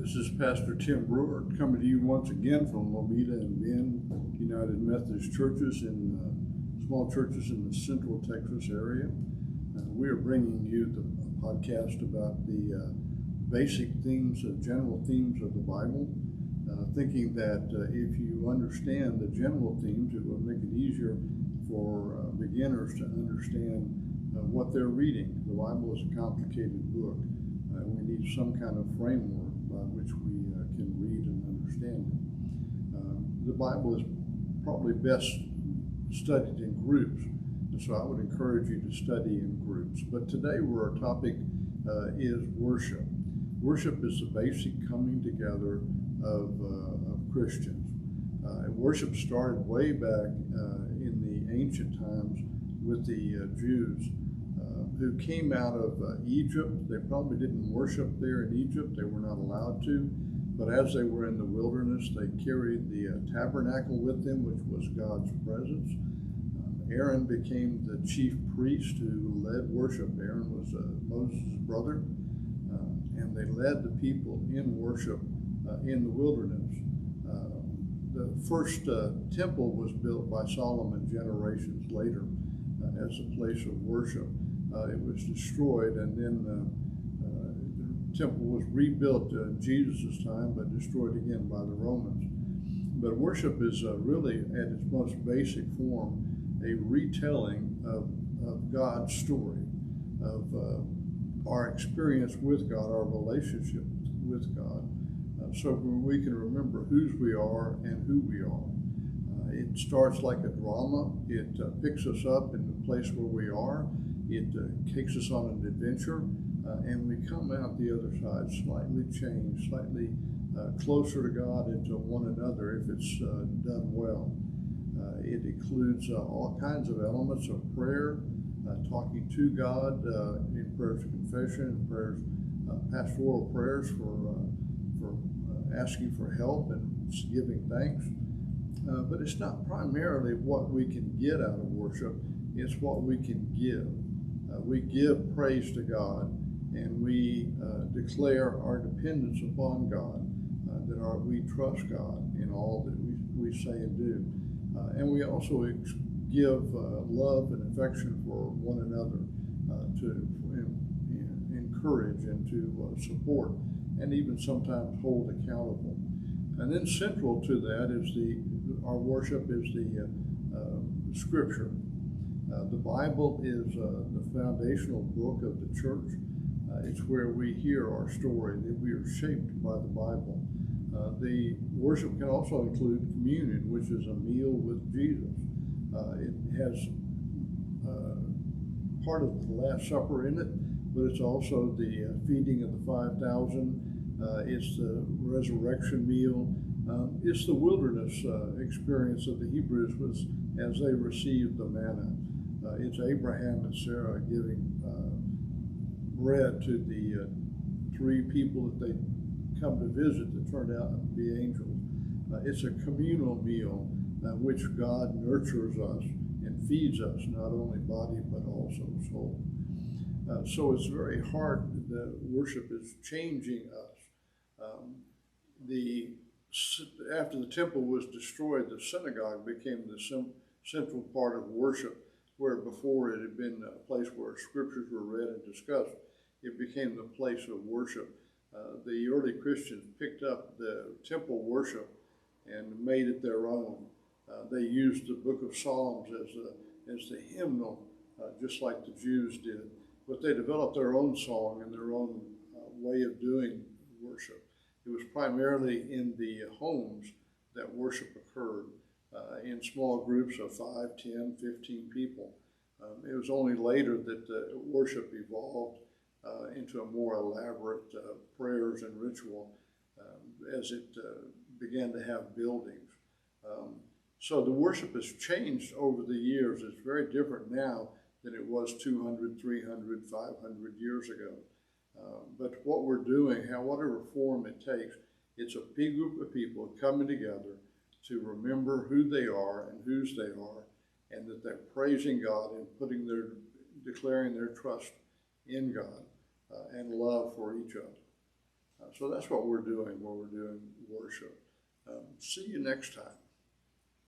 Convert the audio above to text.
This is Pastor Tim Brewer coming to you once again from Lomita and Bend United Methodist Churches small churches in the Central Texas area. We are bringing you the podcast about the basic themes, general themes of the Bible, thinking that if you understand the general themes, it will make it easier for beginners to understand what they're reading. The Bible is a complicated book. We need some kind of framework by which we can read and understand it. The Bible is probably best studied in groups, and so I would encourage you to study in groups. But today our topic is worship. Worship is the basic coming together of Christians. Worship started way back in the ancient times with the Jews who came out of Egypt. They probably didn't worship there in Egypt. They were not allowed to. But as they were in the wilderness, they carried the tabernacle with them, which was God's presence. Aaron became the chief priest who led worship. Aaron was Moses' brother. And they led the people in worship in the wilderness. The first temple was built by Solomon generations later as a place of worship. It was destroyed, and then the temple was rebuilt in Jesus' time, but destroyed again by the Romans. But worship is really, at its most basic form, a retelling of God's story, of our experience with God, our relationship with God, so we can remember whose we are and who we are. It starts like a drama. It picks us up in the place where we are. It takes us on an adventure, and we come out the other side slightly changed, slightly closer to God and to one another if it's done well. It includes all kinds of elements of prayer, talking to God in prayers of confession, prayers, pastoral prayers for asking for help and giving thanks. But it's not primarily what we can get out of worship, it's what we can give. We give praise to God, and we declare our dependence upon God, that we trust God in all that we say and do. And we also give love and affection for one another, to encourage and to support, and even sometimes hold accountable. And then central to that is our worship is the Scripture. The Bible is the foundational book of the church. It's where we hear our story, that we are shaped by the Bible. The worship can also include communion, which is a meal with Jesus. It has part of the Last Supper in it, but it's also the feeding of the 5,000. It's the resurrection meal. It's the wilderness experience of the Hebrews as they received the manna. It's Abraham and Sarah giving bread to the 3 people that they come to visit that turned out to be angels. It's a communal meal which God nurtures us and feeds us, not only body but also soul. So it's very hard. The worship is changing us. After the temple was destroyed, the synagogue became the central part of worship, where before it had been a place where scriptures were read and discussed. It became the place of worship. The early Christians picked up the temple worship and made it their own. They used the book of Psalms as the hymnal, just like the Jews did. But they developed their own song and their own way of doing worship. It was primarily in the homes that worship occurred, in small groups of 5, 10, 15 people. It was only later that the worship evolved into a more elaborate prayers and ritual as it began to have buildings. So the worship has changed over the years. It's very different now than it was 200, 300, 500 years ago. But what we're doing, whatever form it takes, it's a big group of people coming together to remember who they are and whose they are, and that they're praising God and declaring their trust in God and love for each other. So that's what we're doing when we're doing worship. See you next time.